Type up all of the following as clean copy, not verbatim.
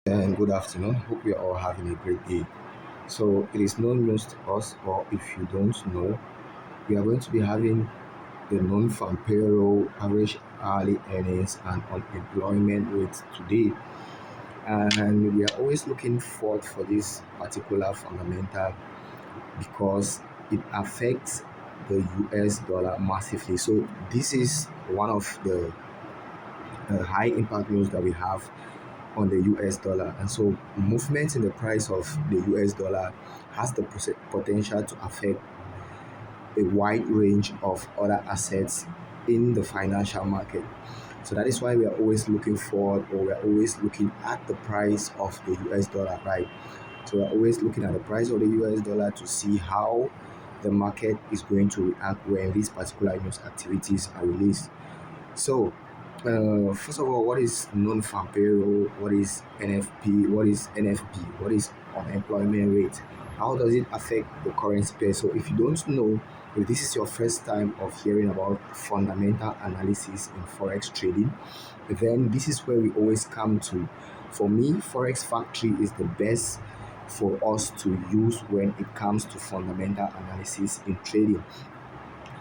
And good afternoon. Hope we are all having a great day. So, it is no news to us, or if you don't know, we are going to be having the non-farm payroll, average hourly earnings, and unemployment rates today. And we are always looking forward for this particular fundamental because it affects the US dollar massively. So, this is one of the high impact news that we have on the US dollar. And so movement in the price of the US dollar has the potential to affect a wide range of other assets in the financial market. So that is why we are always looking forward, or we are always looking at the price of the US dollar, right? So we're always looking at the price of the US dollar to see how the market is going to react when these particular news activities are released. So, first of all, what is non-farm payroll? What is NFP? What is NFP? What is unemployment rate? How does it affect the currency pair? So, if you don't know, if this is your first time of hearing about fundamental analysis in Forex trading, then this is where we always come to. For me, Forex Factory is the best for us to use when it comes to fundamental analysis in trading.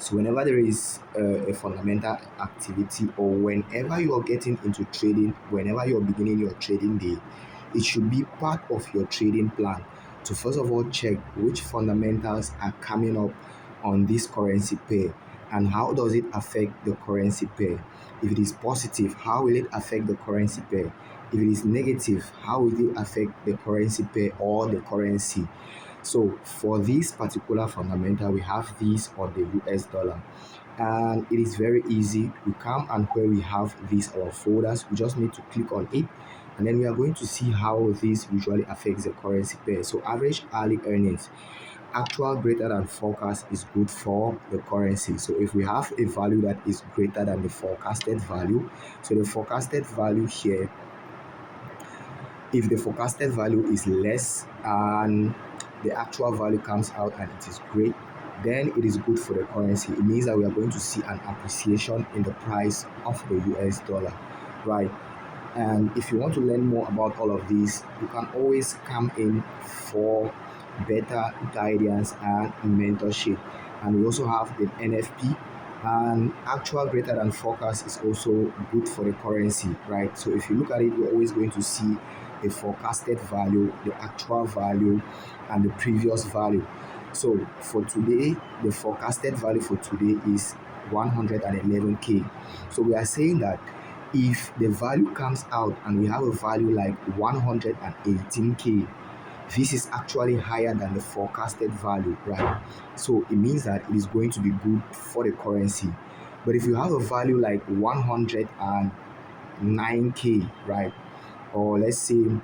So whenever there is a fundamental activity, or whenever you are getting into trading, whenever you're beginning your trading day, it should be part of your trading plan to first of all check which fundamentals are coming up on this currency pair and how does it affect the currency pair. If it is positive, how will it affect the currency pair? If it is negative, how will it affect the currency pair or the currency? So for this particular fundamental, we have this on the US dollar. And it is very easy. We come and where we have these our folders, we just need to click on it. And then we are going to see how this usually affects the currency pair. So average hourly earnings, actual greater than forecast is good for the currency. So if we have a value that is greater than the forecasted value, so the forecasted value here, if the forecasted value is less and the actual value comes out and it is great, then it is good for the currency. It means that we are going to see an appreciation in the price of the US dollar, right? And if you want to learn more about all of these, you can always come in for better guidance and mentorship. And we also have the NFP, and actual greater than forecast is also good for the currency, right? So if you look at it, you're always going to see a forecasted value, the actual value, and the previous value. So for today, the forecasted value for today is 111K. So we are saying that if the value comes out and we have a value like 118K, this is actually higher than the forecasted value, right? So it means that it is going to be good for the currency. But if you have a value like 109K, right, or let's say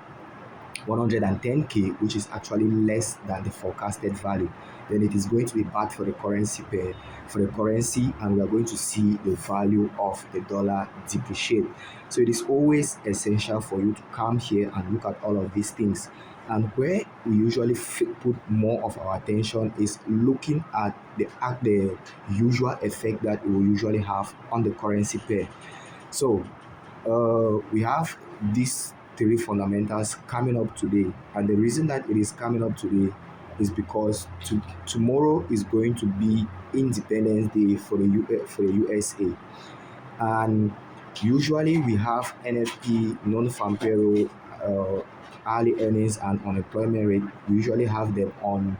110K, which is actually less than the forecasted value, then it is going to be bad for the currency pair, for the currency, and we are going to see the value of the dollar depreciate. So it is always essential for you to come here and look at all of these things. And where we usually put more of our attention is looking at the usual effect that it will usually have on the currency pair. So we have these three fundamentals coming up today, and the reason that it is coming up today is because tomorrow is going to be Independence Day for the USA, and usually we have NFP, non-farm payroll, hourly earnings, and unemployment rate. We usually have them on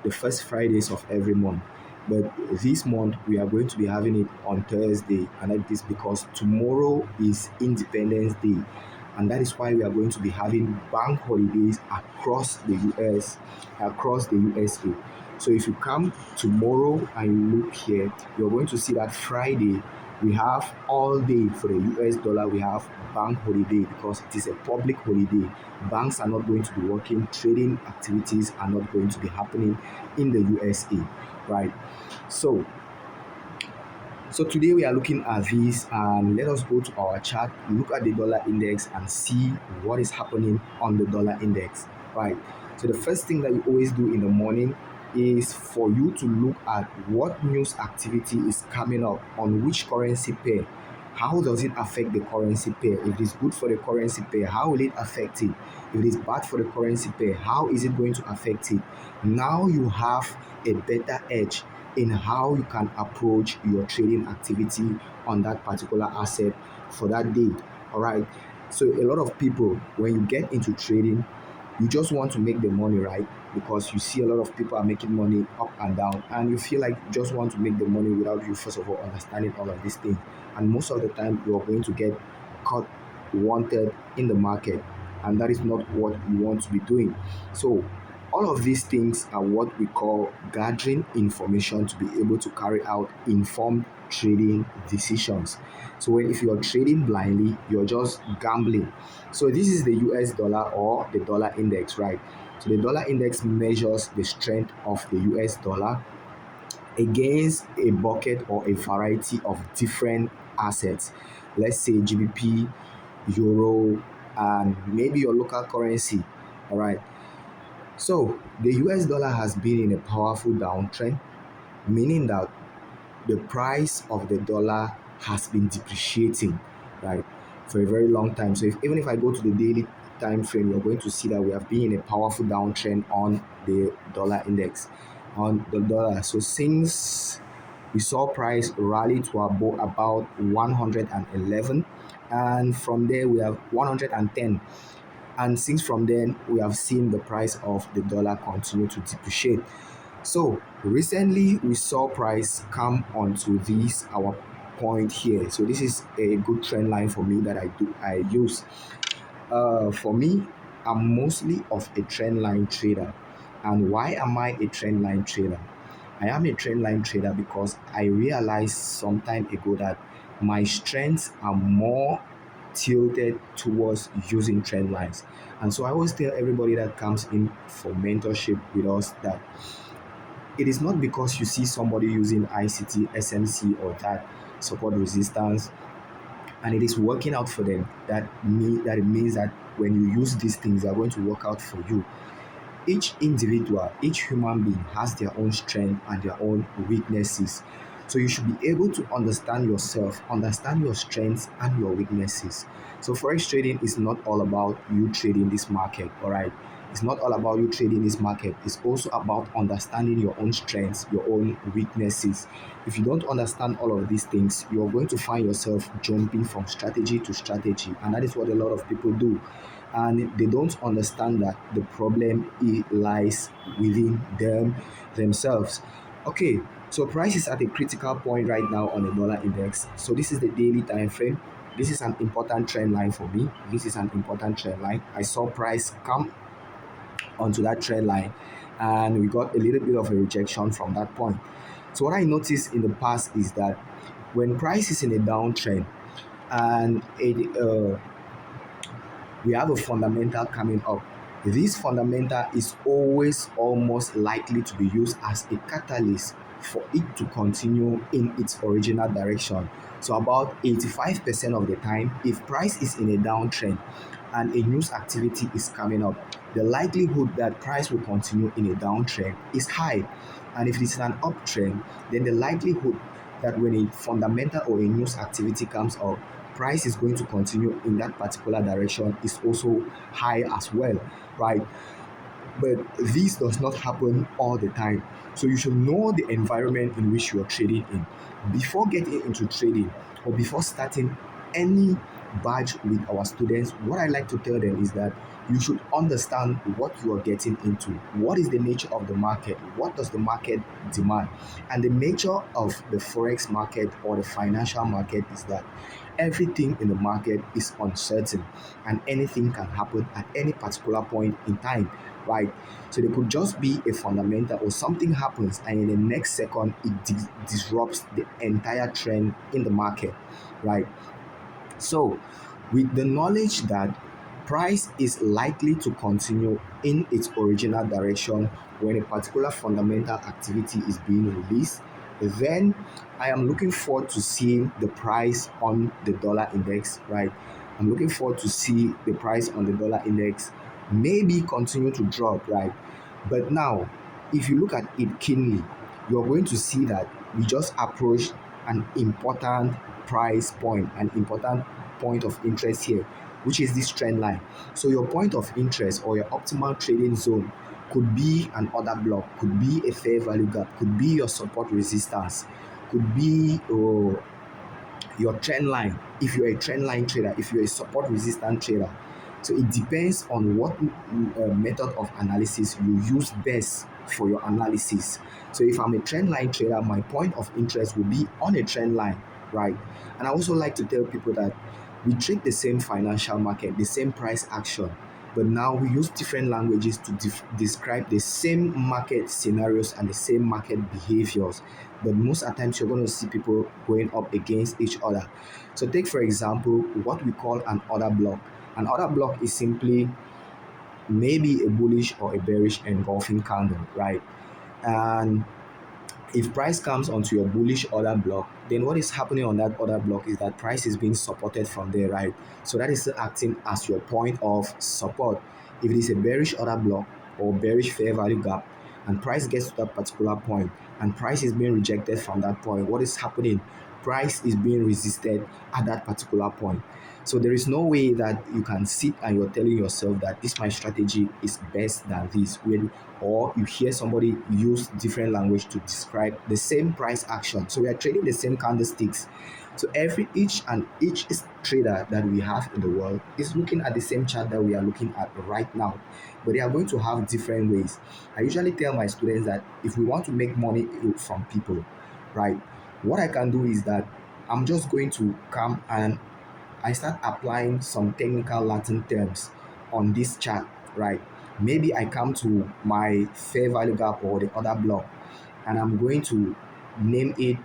the first Fridays of every month. But this month we are going to be having it on Thursday, and that is because tomorrow is Independence Day, and that is why we are going to be having bank holidays across the US, across the USA. So if you come tomorrow and you look here, you're going to see that Friday we have all day for the US dollar. We have bank holiday because it is a public holiday. Banks are not going to be working, trading activities are not going to be happening in the USA, right? So today we are looking at this, and let us go to our chart, look at the dollar index and see what is happening on the dollar index, right? So the first thing that you always do in the morning is for you to look at what news activity is coming up on which currency pair. how does it affect the currency pair? If it is good for the currency pair, how will it affect it? If it is bad for the currency pair, how is it going to affect it? Now you have a better edge in how you can approach your trading activity on that particular asset for that day. All right. So a lot of people, when you get into trading, you just want to make the money, right? Because you see a lot of people are making money up and down, and you feel like you just want to make the money without you first of all understanding all of these things. And most of the time you are going to get caught wanted in the market, and that is not what you want to be doing. So all of these things are what we call gathering information to be able to carry out informed trading decisions. So if you're trading blindly, you're just gambling. So this is the US dollar or the dollar index, right? So the dollar index measures the strength of the US dollar against a bucket or a variety of different assets. Let's say GBP, Euro, and maybe your local currency. All right. So the US dollar has been in a powerful downtrend, meaning that the price of the dollar has been depreciating, right, for a very long time. So even if I go to the daily time frame, you're going to see that we have been in a powerful downtrend on the dollar index, on the dollar. So since we saw price rally to about 111, and from there we have 110, and since from then we have seen the price of the dollar continue to depreciate. So recently we saw price come onto this our point here. So this is a good trend line for me that I use. For me, I'm mostly of a trend line trader. And why am I a trend line trader? I am a trend line trader because I realized some time ago that my strengths are more tilted towards using trend lines. And so I always tell everybody that comes in for mentorship with us that it is not because you see somebody using ICT, SMC, or that support resistance and it is working out for them that it means that when you use these things, they are going to work out for you. Each individual, each human being has their own strength and their own weaknesses. So you should be able to understand yourself, understand your strengths and your weaknesses. So forex trading is not all about you trading this market, all right? It's not all about you trading this market. It's also about understanding your own strengths, your own weaknesses. If you don't understand all of these things, you're going to find yourself jumping from strategy to strategy, and that is what a lot of people do, and they don't understand that the problem lies within themselves. Okay, so price is at a critical point right now on the dollar index. So this is the daily time frame. This is an important trend line for me. This is an important trend line. I saw price come onto that trend line and we got a little bit of a rejection from that point. So what I noticed in the past is that when price is in a downtrend and we have a fundamental coming up, this fundamental is always almost likely to be used as a catalyst for it to continue in its original direction. So about 85% of the time, if price is in a downtrend and a news activity is coming up, the likelihood that price will continue in a downtrend is high. And if it's an uptrend, then the likelihood that when a fundamental or a news activity comes up, price is going to continue in that particular direction is also high as well, right? But this does not happen all the time. So you should know the environment in which you are trading in. Before getting into trading or before starting any batch with our students, what I like to tell them is that you should understand what you are getting into. What is the nature of the market? What does the market demand? And the nature of the forex market or the financial market is that everything in the market is uncertain and anything can happen at any particular point in time, right? So there could just be a fundamental or something happens and in the next second it disrupts the entire trend in the market, right? So with the knowledge that price is likely to continue in its original direction when a particular fundamental activity is being released, then I am looking forward to seeing the price on the dollar index, right? I'm looking forward to see the price on the dollar index maybe continue to drop, right? But now, if you look at it keenly, you're going to see that we just approached an important price point, an important point of interest here, which is this trend line. So your point of interest or your optimal trading zone could be an order block, could be a fair value gap, could be your support resistance, could be your trend line if you're a trend line trader, if you're a support resistant trader. So it depends on what method of analysis you use best for your analysis. So if I'm a trend line trader, my point of interest will be on a trend line, right? And I also like to tell people that we trade the same financial market, the same price action, but now we use different languages to describe the same market scenarios and the same market behaviors. But most of the times, you're going to see people going up against each other. So, take for example what we call an order block. An order block is simply maybe a bullish or a bearish engulfing candle, right? And if price comes onto your bullish order block, then what is happening on that order block is that price is being supported from there, right? So that is still acting as your point of support. If it is a bearish order block or bearish fair value gap, and price gets to that particular point, and price is being rejected from that point, what is happening? Price is being resisted at that particular point. So there is no way that you can sit and you're telling yourself that this my strategy is best than this, or you hear somebody use different language to describe the same price action. So we are trading the same candlesticks. So each trader that we have in the world is looking at the same chart that we are looking at right now, but they are going to have different ways. I usually tell my students that if we want to make money from people, right, what I can do is that I'm just going to come and I start applying some technical Latin terms on this chart, right? Maybe I come to my fair value gap or the other block, and I'm going to name it,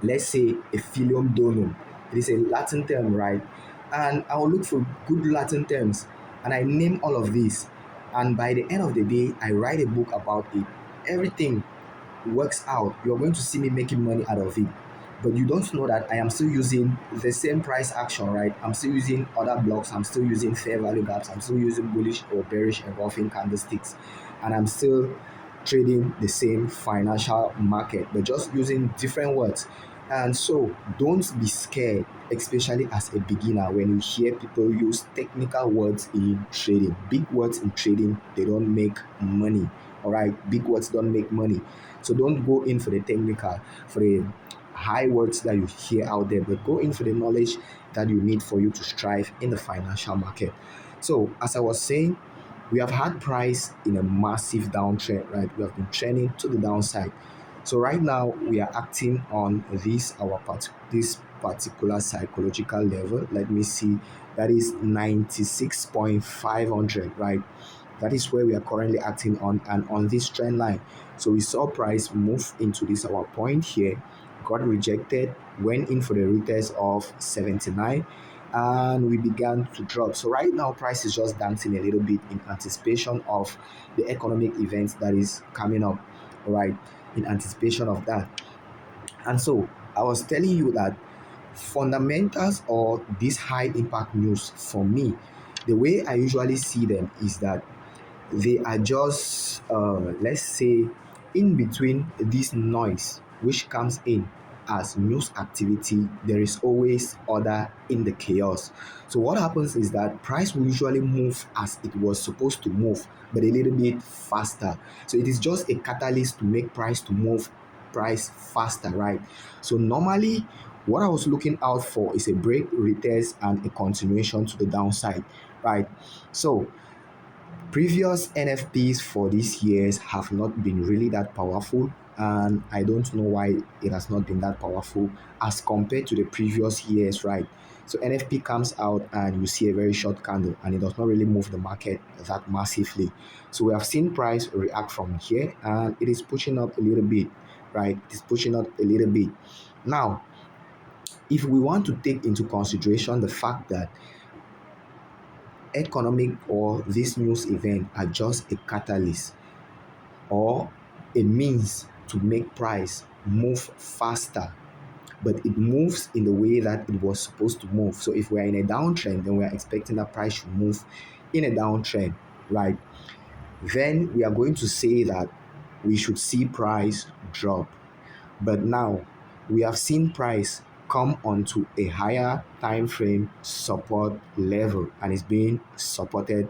let's say, a filium donum. It is a Latin term, right? And I will look for good Latin terms and I name all of these. And by the end of the day, I write a book about it. Everything works out, you're going to see me making money out of it. But you don't know that I am still using the same price action, right? I'm still using other blocks, I'm still using fair value gaps, I'm still using bullish or bearish engulfing candlesticks, and I'm still trading the same financial market, but just using different words. And so don't be scared, especially as a beginner, when you hear people use technical words in trading. Big words in trading, they don't make money. All right, big words don't make money. So don't go in for the technical, for the high words that you hear out there, but go in for the knowledge that you need for you to strive in the financial market. So as I was saying, we have had price in a massive downtrend, right? We have been trending to the downside. So right now we are acting on this particular psychological level. Let me see, that is 96.500, right? That is where we are currently acting on, and on this trend line. So we saw price move into this our point here, got rejected, went in for the retest of 79, and we began to drop. So right now price is just dancing a little bit in anticipation of the economic events that is coming up, right? In anticipation of that. And so I was telling you that fundamentals or this high impact news, for me, the way I usually see them is that they are just let's say, in between this noise which comes in as news activity, there is always order in the chaos. So what happens is that price will usually move as it was supposed to move, but a little bit faster. So it is just a catalyst to make price to move price faster, right? So normally what I was looking out for is a break, retest, and a continuation to the downside, right? So previous NFPs for these years have not been really that powerful, and I don't know why it has not been that powerful as compared to the previous years, right? So NFP comes out and you see a very short candle and it does not really move the market that massively. So we have seen price react from here and it is pushing up a little bit, right? It is pushing up a little bit. Now, if we want to take into consideration the fact that economic or this news event are just a catalyst or a means to make price move faster, but it moves in the way that it was supposed to move. So if we're in a downtrend, then we're expecting that price should move in a downtrend, right? Then we are going to say that we should see price drop. But now we have seen price come onto a higher time frame support level and is being supported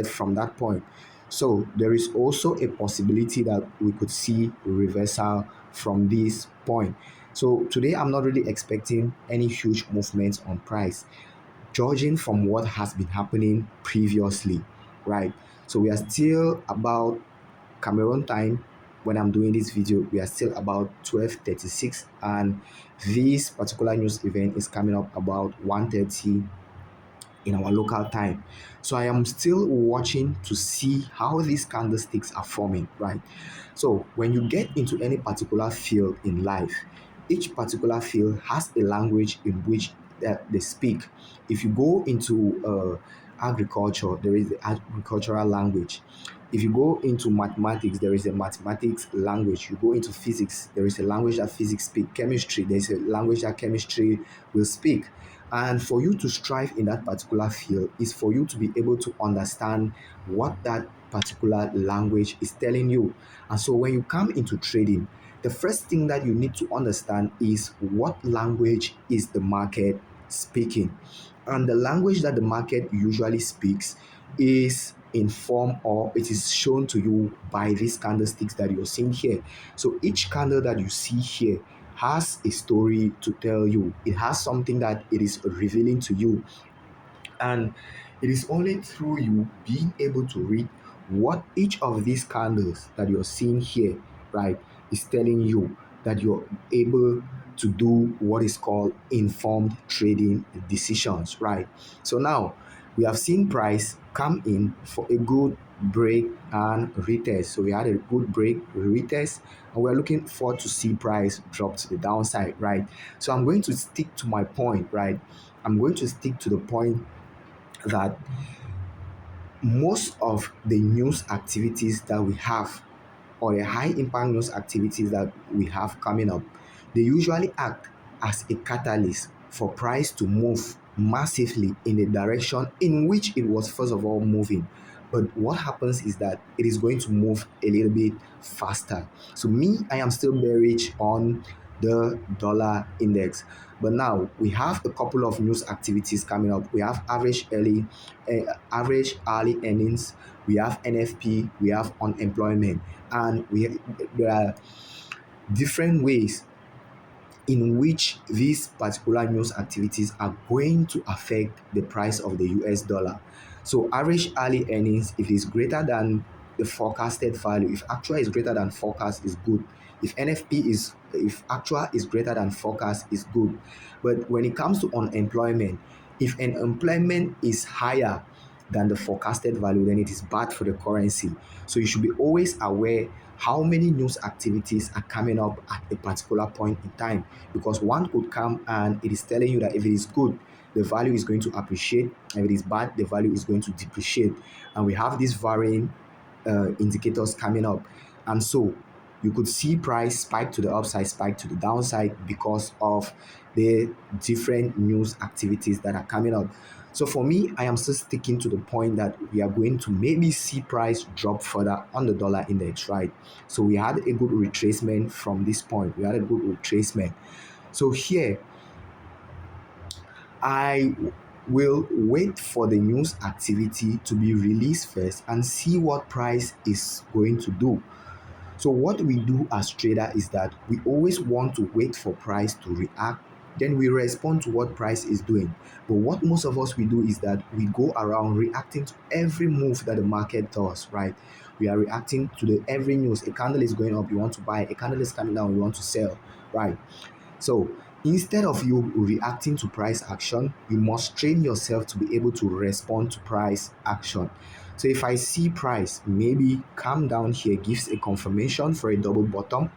from that point. So there is also a possibility that we could see reversal from this point. So today I'm not really expecting any huge movements on price, judging from what has been happening previously, right? So we are still about Cameroon time. When I'm doing this video, we are still about 12:36, and this particular news event is coming up about 1:30 in our local time. So I am still watching to see how these candlesticks are forming, right? So when you get into any particular field in life, each particular field has a language in which they speak. If you go into agriculture, there is the agricultural language. If you go into mathematics, there is a mathematics language. You go into physics, there is a language that physics speak. Chemistry, there is a language that chemistry will speak. And for you to strive in that particular field is for you to be able to understand what that particular language is telling you. And so when you come into trading, the first thing that you need to understand is what language is the market speaking. And the language that the market usually speaks is in form, or it is shown to you by these candlesticks that you're seeing here. So each candle that you see here has a story to tell you. It has something that it is revealing to you. And it is only through you being able to read what each of these candles that you're seeing here, right, is telling you, that you're able to do what is called informed trading decisions, right? So now we have seen price come in for a good break and retest. So we had a good break, retest, and we're looking forward to see price drop to the downside, right? So I'm going to stick to my point, right? I'm going to stick to the point that most of the news activities that we have, or the high impact news activities that we have coming up, they usually act as a catalyst for price to move massively in the direction in which it was first of all moving. But what happens is that it is going to move a little bit faster. So me, I am still bearish on the dollar index. But now we have a couple of news activities coming up. We have average hourly earnings, we have NFP, we have unemployment, and there are different ways in which these particular news activities are going to affect the price of the US dollar. So average hourly earnings, if it's greater than the forecasted value, if actual is greater than forecast, is good. If actual is greater than forecast, is good. But when it comes to unemployment, if unemployment is higher than the forecasted value, then it is bad for the currency. So you should be always aware how many news activities are coming up at a particular point in time, because one could come and it is telling you that if it is good, the value is going to appreciate. If it is bad, the value is going to depreciate. And we have these varying indicators coming up. And so you could see price spike to the upside, spike to the downside, because of the different news activities that are coming up. So for me, I am still sticking to the point that we are going to maybe see price drop further on the dollar index, right? So we had a good retracement from this point. We had a good retracement. So here, I will wait for the news activity to be released first and see what price is going to do. So what we do as trader is that we always want to wait for price to react, then we respond to what price is doing. But what most of us we do is that we go around reacting to every move that the market does, right? We are reacting to the every news. A candle is going up, you want to buy. A candle is coming down, you want to sell, right? So instead of you reacting to price action, you must train yourself to be able to respond to price action. So if I see price maybe come down here, gives a confirmation for a double bottom,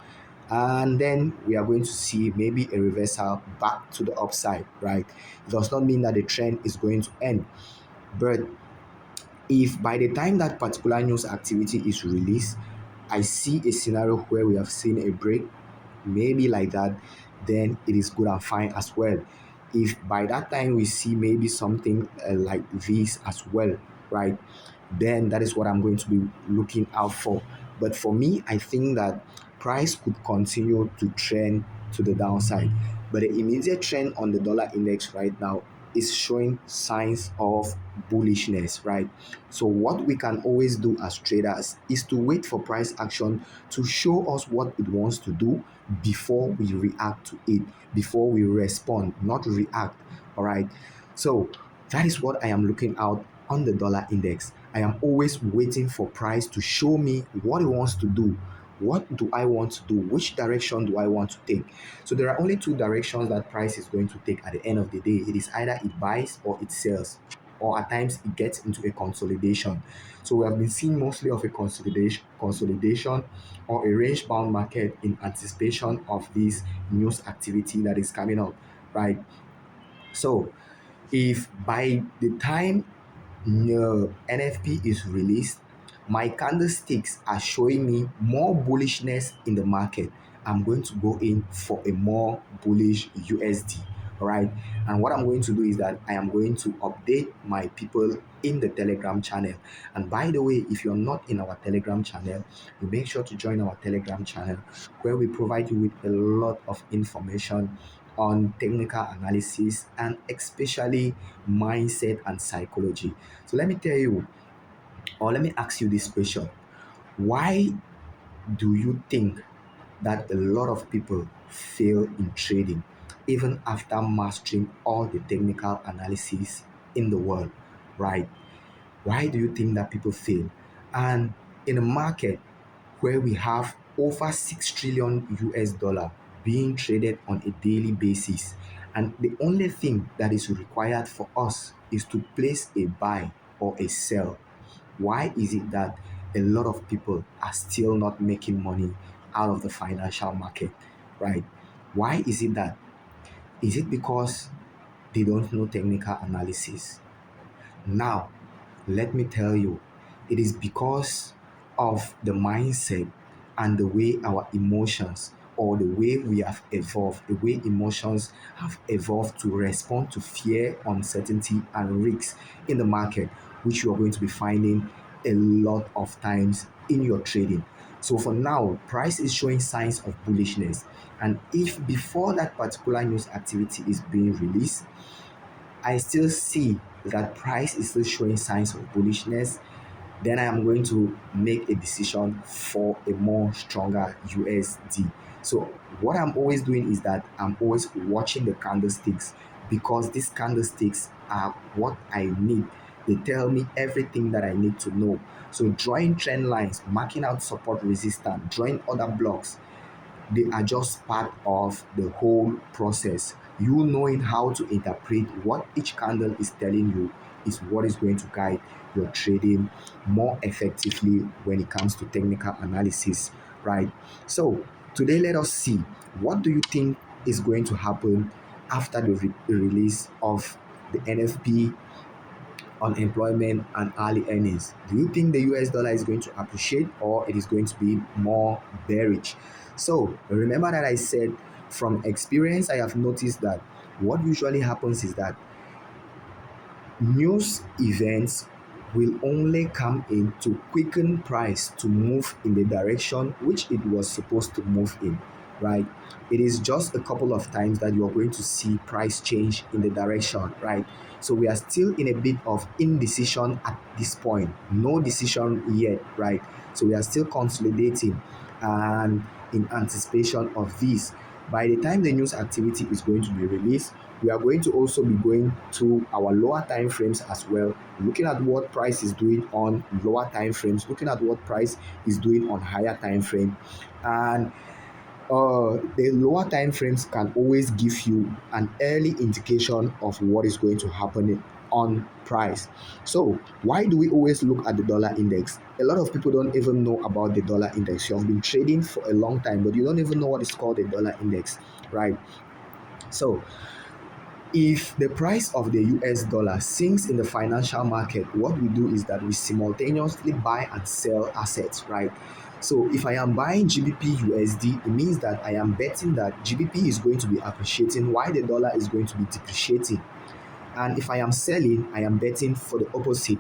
and then we are going to see maybe a reversal back to the upside, right? It does not mean that the trend is going to end. But if by the time that particular news activity is released, I see a scenario where we have seen a break, maybe like that, then it is good and fine as well. If by that time we see maybe something like this as well, right, then that is what I'm going to be looking out for. But for me, I think that price could continue to trend to the downside. But the immediate trend on the dollar index right now is showing signs of bullishness, right? So what we can always do as traders is to wait for price action to show us what it wants to do before we react to it, before we respond, not react. All right. So that is what I am looking out on the dollar index. I am always waiting for price to show me what it wants to do. What do I want to do? Which direction do I want to take? So there are only two directions that price is going to take at the end of the day. It is either it buys or it sells, or at times it gets into a consolidation. So we have been seeing mostly of a consolidation or a range bound market in anticipation of this news activity that is coming up, right? So if by the time NFP is released, my candlesticks are showing me more bullishness in the market, I'm going to go in for a more bullish USD. All right. And what I'm going to do is that I am going to update my people in the Telegram channel. And by the way, if you're not in our Telegram channel, you make sure to join our Telegram channel where we provide you with a lot of information on technical analysis and especially mindset and psychology. So let me tell you, or let me ask you this question. Why do you think that a lot of people fail in trading even after mastering all the technical analysis in the world, right? Why do you think that people fail? And in a market where we have over 6 trillion US dollar being traded on a daily basis, and the only thing that is required for us is to place a buy or a sell, why is it that a lot of people are still not making money out of the financial market, right? Why is it that? Is it because they don't know technical analysis? Now, let me tell you, it is because of the mindset and the way our emotions or the way we have evolved, the way emotions have evolved to respond to fear, uncertainty, and risks in the market, which you are going to be finding a lot of times in your trading. So for now, price is showing signs of bullishness. And if before that particular news activity is being released, I still see that price is still showing signs of bullishness, then I am going to make a decision for a more stronger USD. So what I'm always doing is that I'm always watching the candlesticks, because these candlesticks are what I need. They tell me everything that I need to know. So drawing trend lines, marking out support resistance, drawing other blocks, they are just part of the whole process. You knowing how to interpret what each candle is telling you is what is going to guide your trading more effectively when it comes to technical analysis, right? So today, let us see, what do you think is going to happen after the release of the NFP, unemployment, and early earnings? Do you think the US dollar is going to appreciate, or it is going to be more bearish? So remember that I said, from experience, I have noticed that what usually happens is that news events will only come in to quicken price to move in the direction which it was supposed to move in, right? It is just a couple of times that you are going to see price change in the direction, right? So we are still in a bit of indecision at this point, no decision yet, right? So we are still consolidating and in anticipation of this. By the time the news activity is going to be released, we are going to also be going to our lower time frames as well, looking at what price is doing on lower time frames, looking at what price is doing on higher time frame. And the lower time frames can always give you an early indication of what is going to happen on price. So why do we always look at the dollar index? A lot of people don't even know about the dollar index. You have been trading for a long time, but you don't even know what is called the dollar index, right? So if the price of the US dollar sinks in the financial market, what we do is that we simultaneously buy and sell assets, right? So if I am buying GBP USD, it means that I am betting that GBP is going to be appreciating while the dollar is going to be depreciating. And if I am selling, I am betting for the opposite.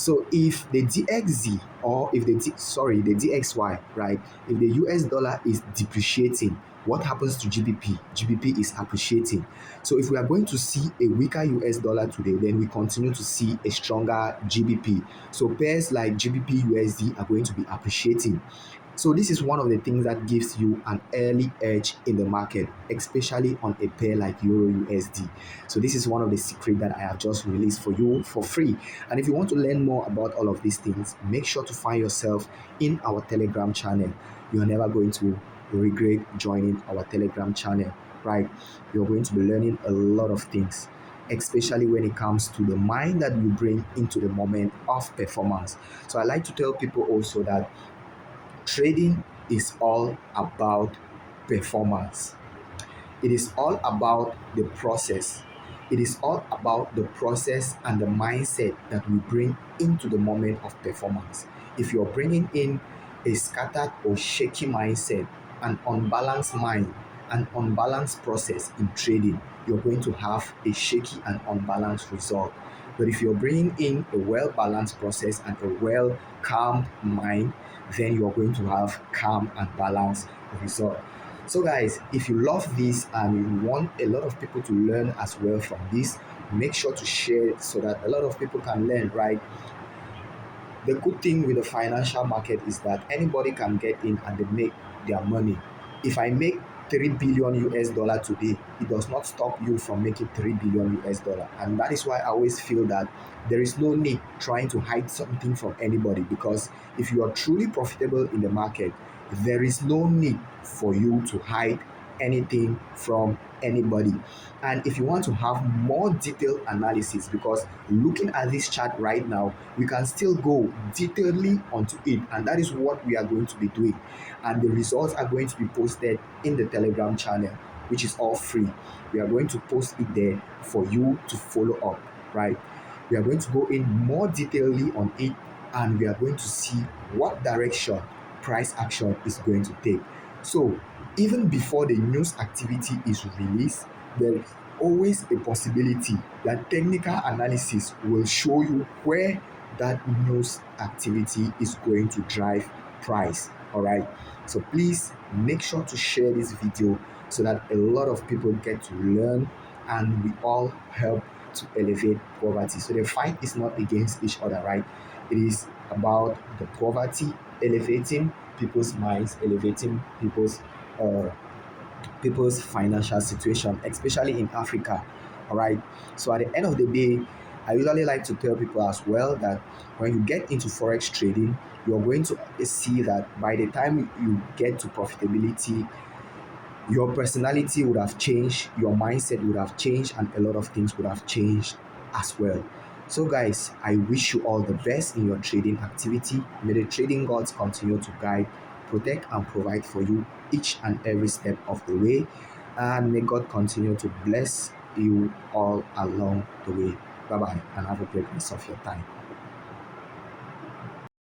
So if the DXZ, or if the DXY, right? If the US dollar is depreciating, what happens to GBP? GBP is appreciating. So if we are going to see a weaker US dollar today, then we continue to see a stronger GBP. So pairs like GBP USD are going to be appreciating. So this is one of the things that gives you an early edge in the market, especially on a pair like Euro USD. So this is one of the secrets that I have just released for you for free. And if you want to learn more about all of these things, make sure to find yourself in our Telegram channel. You are never going to regret joining our Telegram channel, right? You're going to be learning a lot of things, especially when it comes to the mind that you bring into the moment of performance. So I like to tell people also that trading is all about performance. It is all about the process. It is all about the process and the mindset that we bring into the moment of performance. If you're bringing in a scattered or shaky mindset, an unbalanced mind, an unbalanced process in trading, you're going to have a shaky and unbalanced result. But if you're bringing in a well-balanced process and a well-calm mind, then you're going to have calm and balanced result. So guys, if you love this and you want a lot of people to learn as well from this, make sure to share it so that a lot of people can learn, right? The good thing with the financial market is that anybody can get in and they make their money. If I make 3 billion US dollar today, it does not stop you from making 3 billion US dollar. And that is why I always feel that there is no need trying to hide something from anybody, because if you are truly profitable in the market, there is no need for you to hide anything from anybody. And if you want to have more detailed analysis, because looking at this chart right now, we can still go detailedly onto it, and that is what we are going to be doing. And the results are going to be posted in the Telegram channel, which is all free. We are going to post it there for you to follow up, right? We are going to go in more detailedly on it, and we are going to see what direction price action is going to take. So even before the news activity is released, there is always a possibility that technical analysis will show you where that news activity is going to drive price. All right. So please make sure to share this video so that a lot of people get to learn and we all help to elevate poverty. So the fight is not against each other, right? It is about the poverty elevating people's minds, elevating uh, people's financial situation, especially in Africa. All right. So at the end of the day, I usually like to tell people as well that when you get into Forex trading, you're going to see that by the time you get to profitability, your personality would have changed, your mindset would have changed, and a lot of things would have changed as well. So, guys, I wish you all the best in your trading activity. May the trading gods continue to guide, protect, and provide for you each and every step of the way. And may God continue to bless you all along the way. Bye bye, and have a great rest of your time.